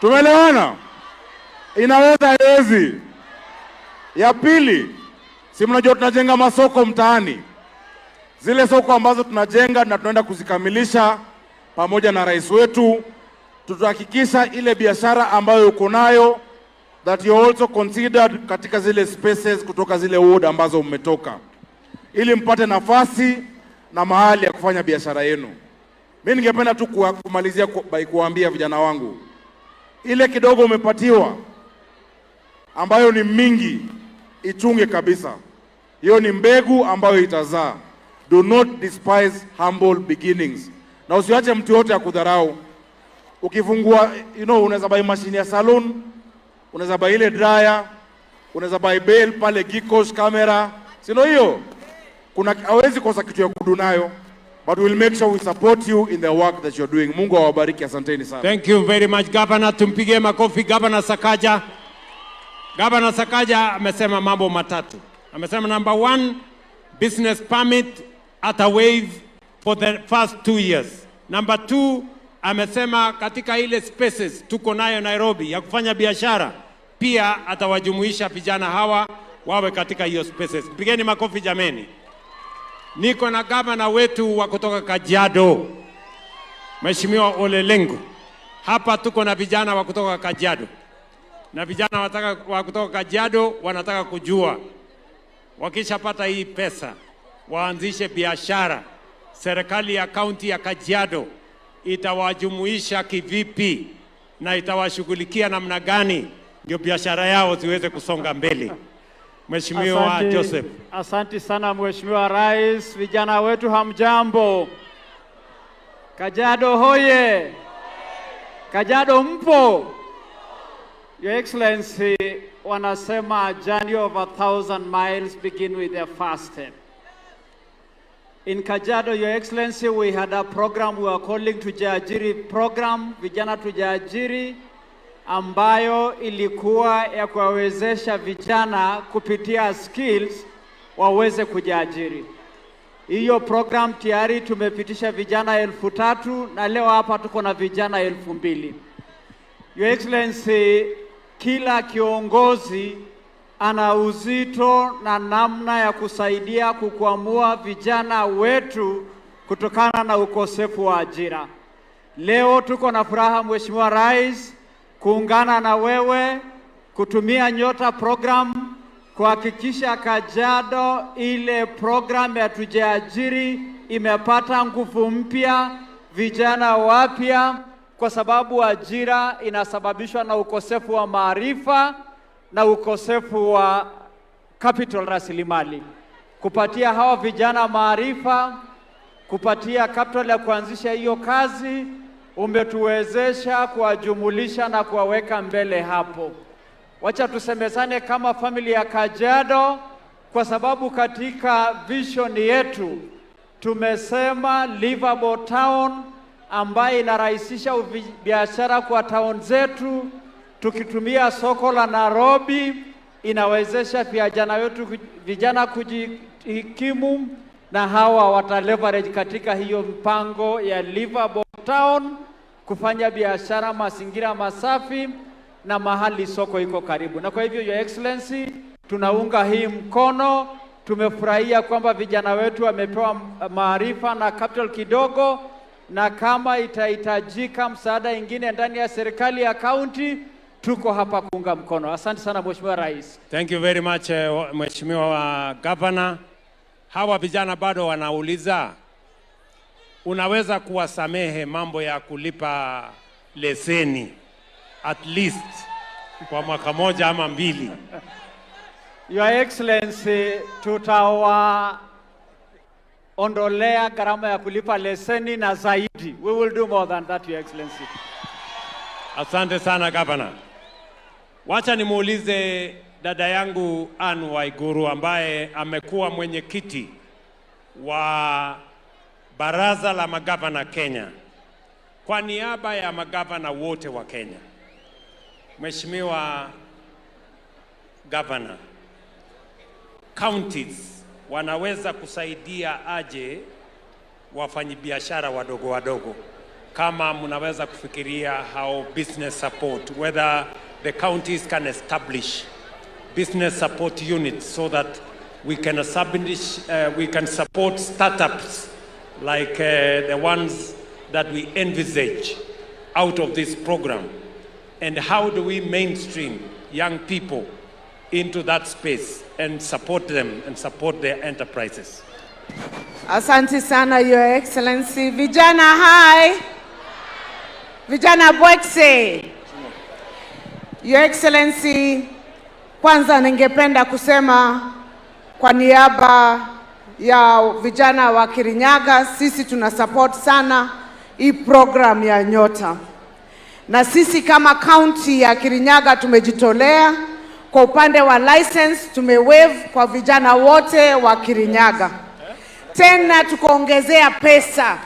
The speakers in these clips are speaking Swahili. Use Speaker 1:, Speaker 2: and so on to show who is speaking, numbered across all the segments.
Speaker 1: Tumeelewana? Inaweza haiwezi? Ya pili, si mnajua tunajenga masoko mtaani. Zile soko ambazo tunajenga na tunaenda kuzikamilisha pamoja na rais wetu, tutahakikisha ile biashara ambayo uko nayo that you also considered katika zile spaces kutoka zile ward ambazo mmetoka, ili mpate nafasi na mahali ya kufanya biashara yenu. Mimi ningependa tu kumalizia by kuambia vijana wangu, ile kidogo umepatiwa ambayo ni mingi, ichunge kabisa. Hiyo ni mbegu ambayo itazaa. Do not despise humble beginnings. Na usiache mtu yote ya kudharau. Ukifungua, unaweza buy machine ya salon, unaweza buy ile dryer, unaweza buy bell pale Gikosh camera. Sio hiyo? Hawezi kosa kitu ya kudu nayo. But we'll make sure we support you in the work that you're doing. Mungu awabariki, asanteni sana.
Speaker 2: Thank you very much, Governor. Tumpigie makofi Governor Sakaja. Governor Sakaja amesema mambo matatu. Amesema number 1, business permit at a waive for the first 2 years. Number 2, amesema katika ile spaces tuko nayo Nairobi ya kufanya biashara, pia atawajumuisha vijana hawa wawe katika hiyo spaces. Pigeni makofi jameni. Niko na gavana wetu wa kutoka Kajiado, Mheshimiwa Ole Lenku. Hapa tuko na vijana wa kutoka Kajiado. Na vijana wa kutoka Kajiado wanataka kujua, wakishapata hii pesa, waanzishe biashara. Serikali ya kaunti ya Kajiado itawajumuisha kivipi na itawashughulikia namna gani ndio biashara yao ziweze kusonga mbele? Mheshimiwa Joseph.
Speaker 3: Asante sana Mheshimiwa Rais. Vijana wetu hamjambo? Kajiado hoye! Kajiado mpo? Your Excellency, wanasema a journey of 1,000 miles begin with the first step. In Kajiado, Your Excellency, we had a program we are calling Tujiajiri program, vijana tujiajiri, ambayo ilikuwa ya kuwawezesha vijana kupitia skills waweze kujiajiri. Hiyo program tayari tumepitisha vijana 3,000 na leo hapa tuko na vijana 2,000. Your Excellency, kila kiongozi ana uzito na namna ya kusaidia kukwamua vijana wetu kutokana na ukosefu wa ajira. Leo tuko na furaha Mheshimiwa Rais kuungana na wewe kutumia Nyota program kuhakikisha Kajiado ile program ya Tujiajiri imepata nguvu mpya, vijana wapya, kwa sababu ajira inasababishwa na ukosefu wa maarifa na ukosefu wa capital rasilimali. Kupatia hawa vijana maarifa, kupatia capital ya kuanzisha hiyo kazi, umetuwezesha kuwajumulisha na kuwaweka mbele hapo. Wacha tusemezane kama familia ya Kajiado, kwa sababu katika vision yetu tumesema livable town, ambaye inarahisisha biashara kwa town zetu. Tukitumia soko la Nairobi inawezesha vijana kujikimu, na hawa wata leverage katika hiyo mpango ya livable town kufanya biashara mazingira masafi na mahali soko iko karibu. Na kwa hivyo Your Excellency, tunaunga hii mkono. Tumefurahia kwamba vijana wetu wamepewa maarifa na capital kidogo, na kama itahitajika msaada ingine ndani ya serikali ya kaunti, tuko hapa kuunga mkono. Asante sana Mheshimiwa Rais.
Speaker 2: Thank you very much Mheshimiwa Governor. Hawa vijana bado wanauliza, unaweza kuwasamehe mambo ya kulipa leseni at least kwa mwaka moja ama 2?
Speaker 3: Your Excellency, tutawaondolea gharama ya kulipa leseni na zaidi. We will do more than that, Your Excellency.
Speaker 2: Asante sana Governor. Wacha nimuulize dada yangu Anne Waiguru ambaye amekuwa mwenyekiti wa Baraza la Magavana Kenya. Kwa niaba ya magavana wote wa Kenya, Mheshimiwa Governor, counties wanaweza kusaidia aje wafanyabiashara wadogo wadogo kama mnaweza kufikiria how business support, whether the counties can establish business support units so that we can establish, we can support startups like the ones that we envisage out of this program. And how do we mainstream young people into that space and support them and support their enterprises?
Speaker 4: Asante sana, Your Excellency. Vijana hai. Vijana Bwekse. Your Excellency, kwanza ningependa kusema kwa niaba ya vijana wa Kirinyaga, sisi tuna support sana hii program ya Nyota. Na sisi kama county ya Kirinyaga tumejitolea kwa upande wa license, tumewaive kwa vijana wote wa Kirinyaga. Tena tukaongezea pesa.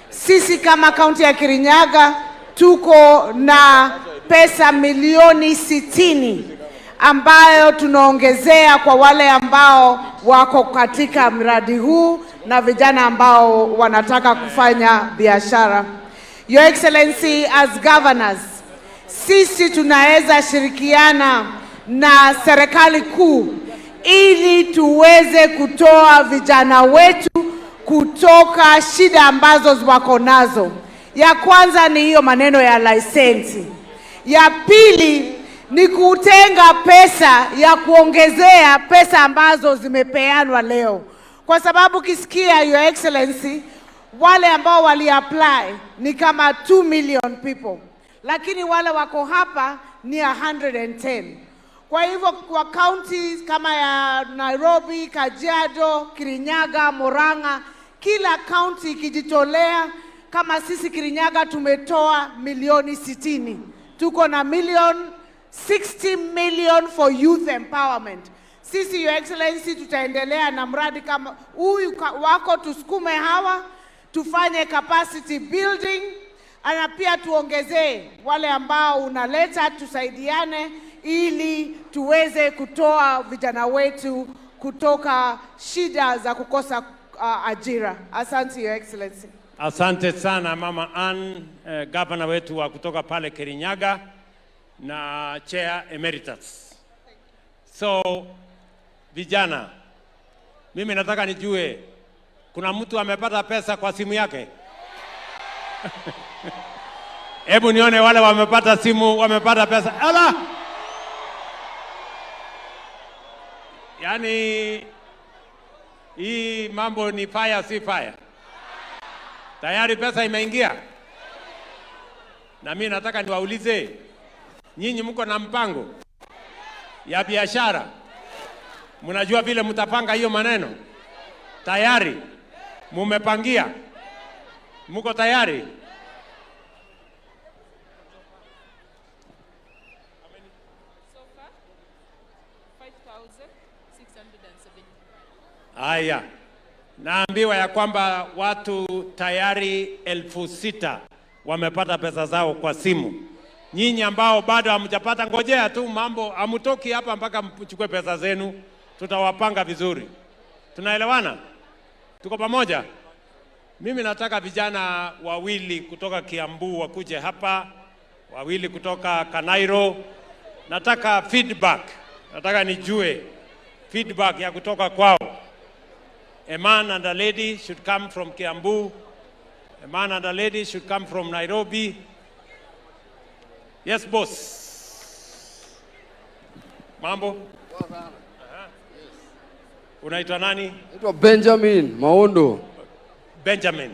Speaker 4: Sisi kama county ya Kirinyaga tuko na pesa milioni 60 ambayo tunaongezea kwa wale ambao wako katika mradi huu na vijana ambao wanataka kufanya biashara. Your Excellency, as governors, sisi tunaweza shirikiana na serikali kuu ili tuweze kutoa vijana wetu kutoka shida ambazo wako nazo. Ya kwanza ni hiyo maneno ya lisensi. Ya pili ni kutenga pesa ya kuongezea pesa ambazo zimepeanwa leo. Kwa sababu kisikia, Your Excellency, wale ambao wali apply ni kama 2 million people. Lakini wale wako hapa ni 110. Kwa hivyo kwa counties kama ya Nairobi, Kajiado, Kirinyaga, Murang'a, kila county ikijitolea, kama sisi Kirinyaga tumetoa milioni 60. Tuko na 60 million for youth empowerment. Sisi, Your Excellency, tutaendelea na mradi kama huyu wako, tusukume hawa, tufanye capacity building, na pia tuongezee wale ambao unaleta, tusaidiane ili tuweze kutoa vijana wetu kutoka shida za kukosa ajira. Asante, Your Excellency.
Speaker 2: Asante sana Mama Ann, governor wetu wa kutoka pale Kirinyaga na Chair Emeritus. So vijana, mimi nataka nijue kuna mtu amepata pesa kwa simu yake? Hebu nione wale wamepata simu, wamepata pesa. Ala! Yaani hii mambo ni fire si fire. Tayari pesa imeingia. Na mimi nataka niwaulize, nyinyi mko na mpango ya biashara? Mnajua vile mtapanga hiyo maneno? Tayari mumepangia? Mko tayari? Haya, naambiwa ya kwamba watu tayari 6,000 wamepata pesa zao kwa simu. Nyinyi ambao bado hamjapata, ngojea tu mambo, hamutoki hapa mpaka mchukue pesa zenu. Tutawapanga vizuri. Tunaelewana? Tuko pamoja? Mimi nataka vijana wawili kutoka Kiambu wakuje hapa, wawili kutoka Kanairo. Nataka feedback. Nataka nijue feedback ya kutoka kwao. A man and a lady should come from Kiambu. A man and a lady should come from Nairobi. Yes, boss. Mambo? Unaitwa nani?
Speaker 5: Naitwa Benjamin Maondo.
Speaker 2: Benjamin.